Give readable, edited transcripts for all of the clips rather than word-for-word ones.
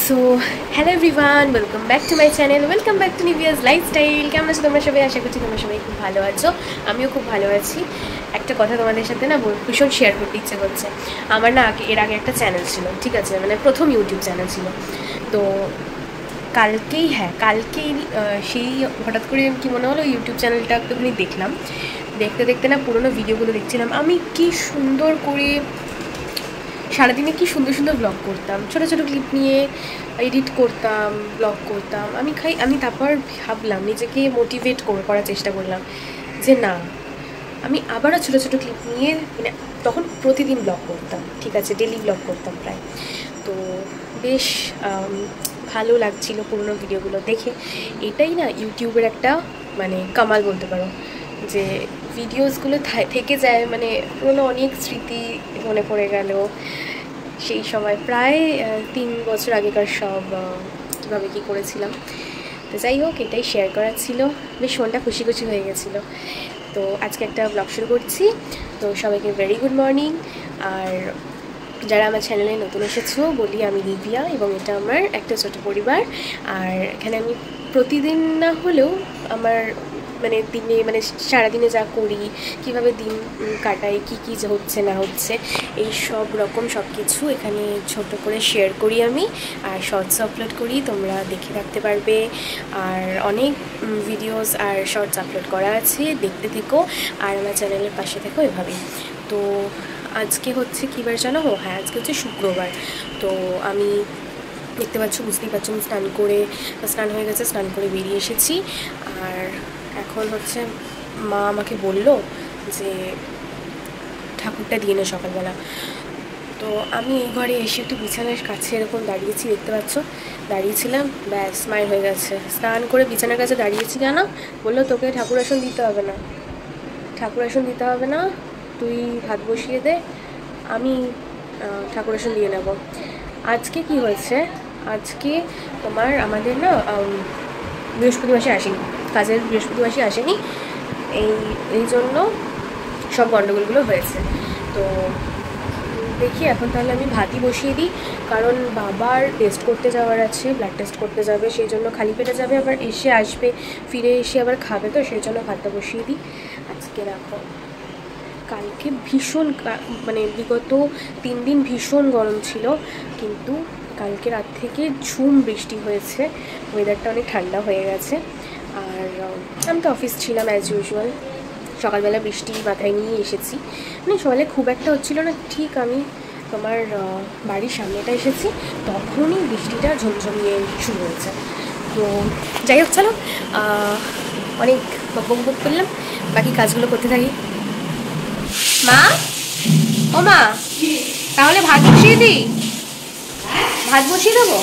So hello everyone, welcome back to my channel, welcome back to Nivias lifestyle. কেমন আছো তোমরা সবাই? আশা করছি তোমরা সবাই খুব ভালো আছো। আমিও খুব ভালো আছি। একটা কথা তোমাদের সাথে না ভীষণ শেয়ার করতে ইচ্ছে করছে। আমার না এর আগে একটা চ্যানেল ছিল, ঠিক আছে, মানে প্রথম ইউটিউব চ্যানেল ছিল। তো কালকেই সেই হঠাৎ করে কি মনে হলো, ইউটিউব চ্যানেলটা একটুখানি দেখলাম। দেখতে দেখতে না পুরোনো ভিডিওগুলো দেখছিলাম। আমি কি সুন্দর করে সারাদিনে কি সুন্দর সুন্দর ব্লগ করতাম, ছোটো ছোটো ক্লিপ নিয়ে এডিট করতাম, ব্লগ করতাম। আমি তারপর ভাবলাম, নিজেকে মোটিভেট করার চেষ্টা করলাম যে না, আমি আবারও ছোটো ছোটো ক্লিপ নিয়ে, মানে তখন প্রতিদিন ব্লগ করতাম, ঠিক আছে, ডেলি ব্লগ করতাম প্রায়। তো বেশ ভালো লাগছিল পুরোনো ভিডিওগুলো দেখে। এটাই না ইউটিউবের একটা মানে কামাল বলতে পারো, যে ভিডিওসগুলো থেকে যায়, মানে পুরোনো অনেক স্মৃতি মনে পড়ে গেল সেই সময়, প্রায় 3 বছর আগেকার সব কীভাবে কী করেছিলাম। তো যাই হোক, এটাই শেয়ার করার ছিল। বেশ মনটা খুশি খুশি হয়ে গেছিলো। তো আজকে একটা ব্লগ শুরু করছি। তো সবাইকে ভেরি গুড মর্নিং। আর যারা আমার চ্যানেলে নতুন এসেছো, বলি আমি নিভিয়া, এবং এটা আমার একটা ছোটো পরিবার। আর এখানে আমি প্রতিদিন না হলেও আমার মানে সারাদিনে যা করি, কীভাবে দিন কাটাই, কী কী হচ্ছে না হচ্ছে, এই সব রকম সব কিছু এখানে ছোট করে শেয়ার করি আমি। আর শর্টস আপলোড করি, তোমরা দেখে রাখতে পারবে। আর অনেক ভিডিওস আর শর্টস আপলোড করা আছে, দেখতে থেকো আর আমার চ্যানেলের পাশে থেকো এভাবেই। তো আজকে হচ্ছে কী বার জানো? হ্যাঁ, আজকে হচ্ছে শুক্রবার। তো আমি দেখতে পাচ্ছ, বুঝতেই পারছো, আমি স্নান হয়ে গেছে, স্নান করে বেরিয়ে এসেছি। আর এখন হচ্ছে মা আমাকে বলল যে ঠাকুরটা দিয়ে নে সকালবেলা। তো আমি এই ঘরে এসে একটু বিছানার কাছে এরকম দাঁড়িয়েছি, দেখতে পাচ্ছ, দাঁড়িয়েছিলাম, ব্যাস মায়ের হয়ে গেছে। স্নান করে বিছানার কাছে দাঁড়িয়েছি কেন? বললো তোকে ঠাকুর আসন দিতে হবে না, তুই ভাত বসিয়ে দে, আমি ঠাকুর আসন দিয়ে নেব। আজকে কি হয়েছে, আজকে তোমার আমাদের না বৃহস্পতিবাসী আসেনি, কাজের বৃহস্পতিবাসী আসেনি, এই জন্য সব গণ্ডগোলগুলো হয়েছে। তো দেখি এখন তাহলে আমি ভাতই বসিয়ে দিই, কারণ বাবার টেস্ট করতে যাওয়ার আছে, ব্লাড টেস্ট করতে যাবে, সেই জন্য খালি পেটে যাবে, আবার আসবে, ফিরে এসে আবার খাবে, তো সেই জন্য ভাতটা বসিয়ে দিই। আজকে রাখো, কালকে ভীষণ মানে বিগত 3 দিন ভীষণ গরম ছিল, কিন্তু কালকে রাত থেকে ঝুম বৃষ্টি হয়েছে, ওয়েদারটা অনেক ঠান্ডা হয়ে গেছে। আর আমি তো অফিস ছিলাম অ্যাজ ইউজুয়াল, সকালবেলা বৃষ্টি মাথায় নিয়ে এসেছি, মানে সকালে খুব একটা হচ্ছিল না, ঠিক আমি তোমার বাড়ির সামনেটা এসেছি, তখনই বৃষ্টিটা ঝমঝমিয়ে শুরু হয়েছে। তো যাই হোক, চলো অনেক বকবক করলাম, বাকি কাজগুলো করতে থাকি। মা, ও মা, তাহলে ভাত বসিয়ে দিই? ভাত বসিয়ে দেবো?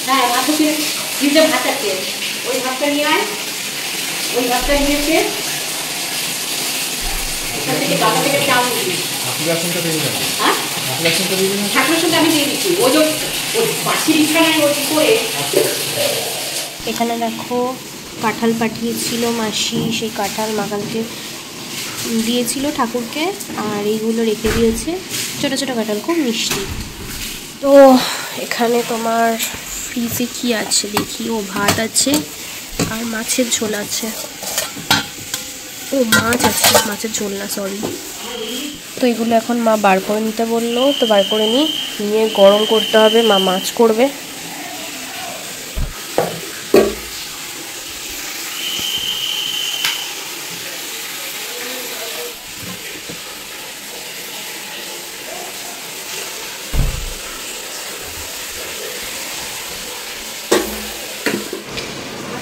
হ্যাঁ, ভাত বসিয়ে দিতে, ভাত আছে, ওই ভাতটা নিয়ে আয়, ওই ভাতটা নিয়ে এসে এখান থেকে বাবা থেকে চাউল দিবি। হ্যাঁ, ঠাকুরের সঙ্গে আমি দিয়ে দিচ্ছি, ওই বাসি বিছানায় ওই করে। এখানে দেখো, কাঁঠাল পাঠিয়েছিল মাসি, সেই কাঁঠাল মাখানকে দিয়েছিল ঠাকুরকে, আর এইগুলো রেখে দিয়েছে, ছোটো ছোটো কাঁঠাল, খুব মিষ্টি। তো এখানে তোমার ফ্রিজে কি আছে দেখি, ও ভাত আছে আর মাছের ঝোল আছে, ও মাছ আছে, মাছের ঝোল না, সরি। তো এগুলো এখন মা বার করে নিতে বললো, তো বার করে নিয়ে গরম করতে হবে, মা মাছ করবে।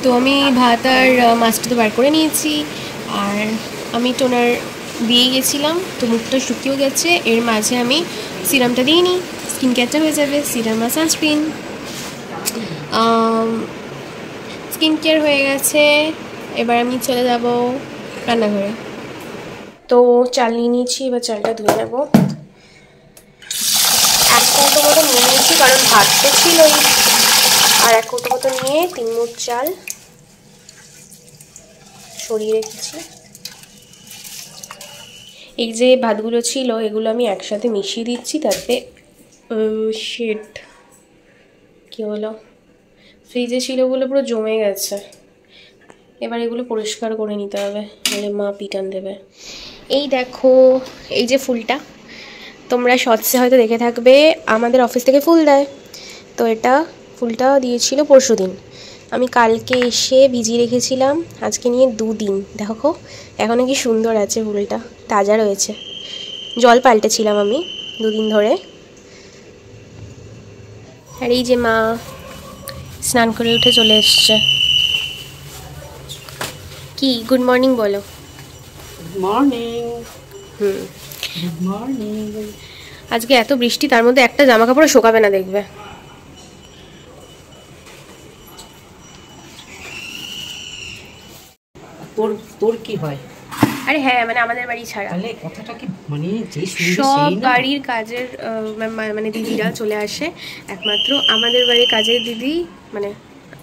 তো আমি ভাত আর মাছটা তো বার করে নিয়েছি, আর আমি টোনার দিয়ে গেছিলাম, তো মুখটা শুকিয়েও গেছে, এর মাঝে আমি সিরামটা দিয়ে নিই, স্কিন কেয়ারটা হয়ে যাবে, সিরাম আর সানস্ক্রিন। স্কিন কেয়ার হয়ে গেছে, এবার আমি চলে যাব রান্নাঘরে। তো চাল নিয়ে নিয়েছি, এবার চালটা ধুয়ে নেব। 1 কৌটো মতো নিয়ে নিয়েছি, কারণ ভাত তো ছিলই, আর 1 কৌটো মতো নিয়ে 3 মুঠ চাল সরিয়ে রেখেছি। এই যে ভাতগুলো ছিল, এগুলো আমি একসাথে মিশিয়ে দিচ্ছি, তাতে কি হলো, ফ্রিজে ছিল বলে পুরো জমে গেছে। এবার এগুলো পরিষ্কার করে নিতে হবে, নাহলে মা পিটান দেবে। এই দেখো, এই যে ফুলটা, তোমরা শর্টসে হয়তো দেখে থাকবে, আমাদের অফিস থেকে ফুল দেয়। তো এটা ফুলটা দিয়েছিল পরশুদিন, আমি কালকে এসে ভিজিয়ে রেখেছিলাম, আজকে নিয়ে 2 দিন। দেখো এখনও কি সুন্দর আছে, ফুলটা তাজা রয়েছে। জল পাল্টেছিলাম আমি 2 দিন ধরে। আর এই যে মা স্নান করে উঠে চলে এসছে। কি গুড মর্নিং বলো। Good morning. Good morning. আজকে এত বৃষ্টি, তার মধ্যে একটা জামা কাপড় শোকাবে না দেখবে। তোর কি হয়? আরে হ্যাঁ, মানে আমাদের বাড়ি ছাড়া তাহলে কথাটা কি, মানে যে সব বাড়ির কাজের মানে দিদিরা চলে আসে, একমাত্র আমাদের বাড়ির কাজের দিদি, মানে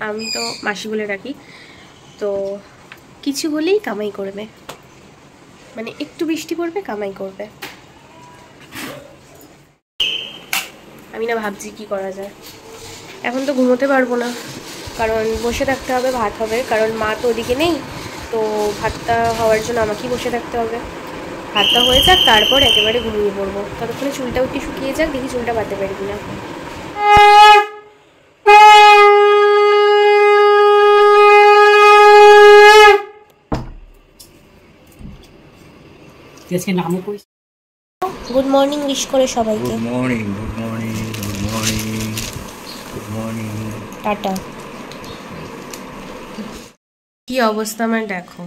আমি তো মাসি বলে ডাকি, তো কিছু হলেই কামাই করবে, মানে একটু বৃষ্টি পড়বে কামাই করবে। আমি না ভাবছি কি করা যায়। এখন তো ঘুমোতে পারবো না, কারণ বসে থাকতে হবে, ভাত হবে, কারণ মা তো ওদিকে নেই। তো ভাতটা হওয়ার জন্য আমাকেই বসে থাকতে হবে। ভাতটা হয়ে যাক, তারপর একেবারে ঘুমিয়ে পড়বো। ততক্ষণে চুলটাও একটু শুকিয়ে যাক, দেখি চুলটা বাঁধতে পারি কিনা। গুড মর্নিং উইশ করে সবাইকে। Good morning, good morning, good morning, good morning. Tata. কি অবস্থা আমার দেখো,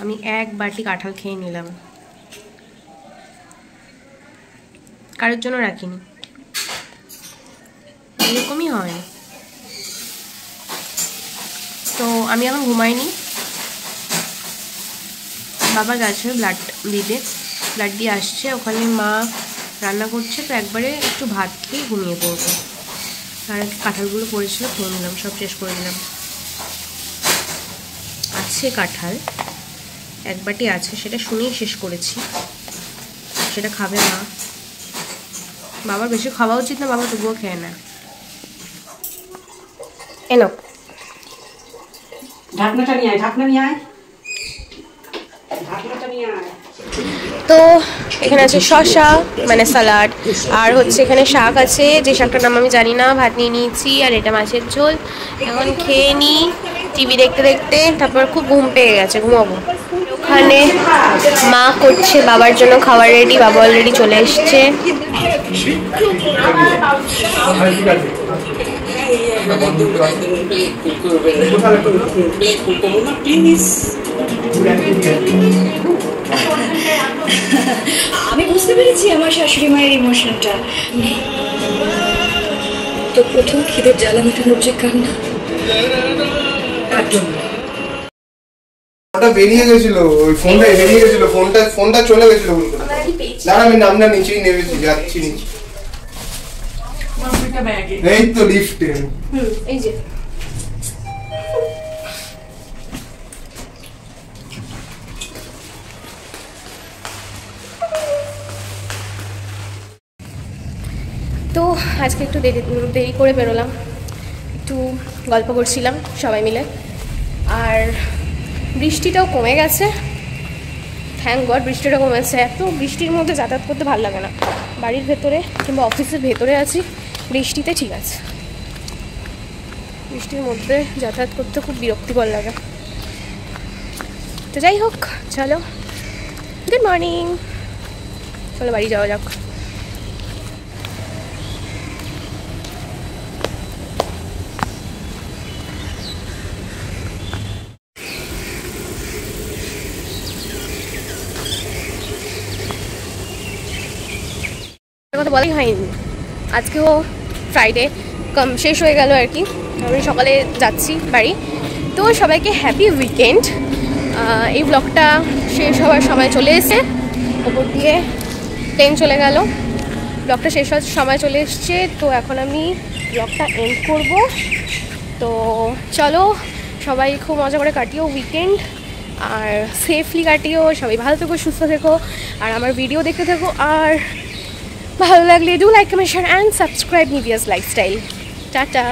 আমি 1 বাটি কাঁঠাল খেয়ে নিলাম, কারোর জন্য রাখিনি, এরকমই হয়। তো আমি এখন ঘুমাইনি, বাবা গেছে ব্লাড দিতে, ব্লাড দিয়ে আসছে, ওখানে মা রান্না করছে, তো একবারে একটু ভাত খেয়ে ঘুমিয়ে পড়বো। আর কাঁঠালগুলো পড়েছিল, খেয়ে নিলাম, সব শেষ করে দিলাম। আছে কাঁঠাল 1 বাটি আছে, সেটা শুনেই শেষ করেছি, সেটা খাবে মা। বাবার বেশি খাওয়া উচিত না, বাবা তবুও খেয়ে নেয়। এনো ঢাকনাটা নিয়ে আয়, ঢাকনা নিয়ে আয়, ঢাকনাটা নিয়ে আয়। তো এখানে আছে শসা, মানে স্যালাড, আর হচ্ছে এখানে শাক আছে, যে শাকটার নাম আমি জানি না। ভাত নিয়ে নিয়েছি, আর এটা মাছের ঝোল। এখন খেয়ে নিই টিভি দেখতে দেখতে, তারপর খুব ঘুম পেয়ে গেছে, ঘুমাবো। ওখানে মা করছে বাবার জন্য খাবার রেডি, বাবা অলরেডি চলে এসছে। আমি বুঝতে পেরেছি আমার শাশুড়ি মায়ের ইমোশনটা। তো প্রথম খিদের জ্বালা মেটানোর যে কান্না, ফোনটা বেরিয়ে গেছিল, ওই ফোনটা বেরিয়ে গেছিল, ফোনটা চলে গেছিল বলতে। দাঁড়া আমি নামটা নিচেই নেমেছি, যাচ্ছি নিচে। এই তো লিফটে। এই যে তো আজকে একটু দেরি করে বেরোলাম, একটু গল্প করছিলাম সবাই মিলে, আর বৃষ্টিটাও কমে গেছে, থ্যাংক গড বৃষ্টিটা কমেছে। এত বৃষ্টির মধ্যে যাতায়াত করতে ভালো লাগে না, বাড়ির ভেতরে কিংবা অফিসের ভেতরে আছি, বৃষ্টিতে ঠিক আছে, বৃষ্টির মধ্যে যাতায়াত করতে খুব বিরক্তিকর লাগে। তো যাই হোক, চলো গুড মর্নিং, চলো বাড়ি যাওয়া যাক। কথা বলাই হয়নি, আজকেও ফ্রাইডে শেষ হয়ে গেল আর কি, আমি সকালে যাচ্ছি বাড়ি। তো সবাইকে হ্যাপি উইকেন্ড। এই ব্লগটা শেষ হওয়ার সময় চলে এসেছে, ওপর দিয়ে প্লেন চলে গেল, ব্লগটা শেষ হওয়ার সময় চলে এসছে। তো এখন আমি ব্লগটা এন্ড করব। তো চলো সবাই খুব মজা করে কাটিও উইকেন্ড, আর সেফলি কাটিও, সবাই ভালো থেকো, সুস্থ থেকো, আর আমার ভিডিও দেখতে থেকো। আর ভালো লাগলে do like, comment, share and subscribe Nivias lifestyle. Tata.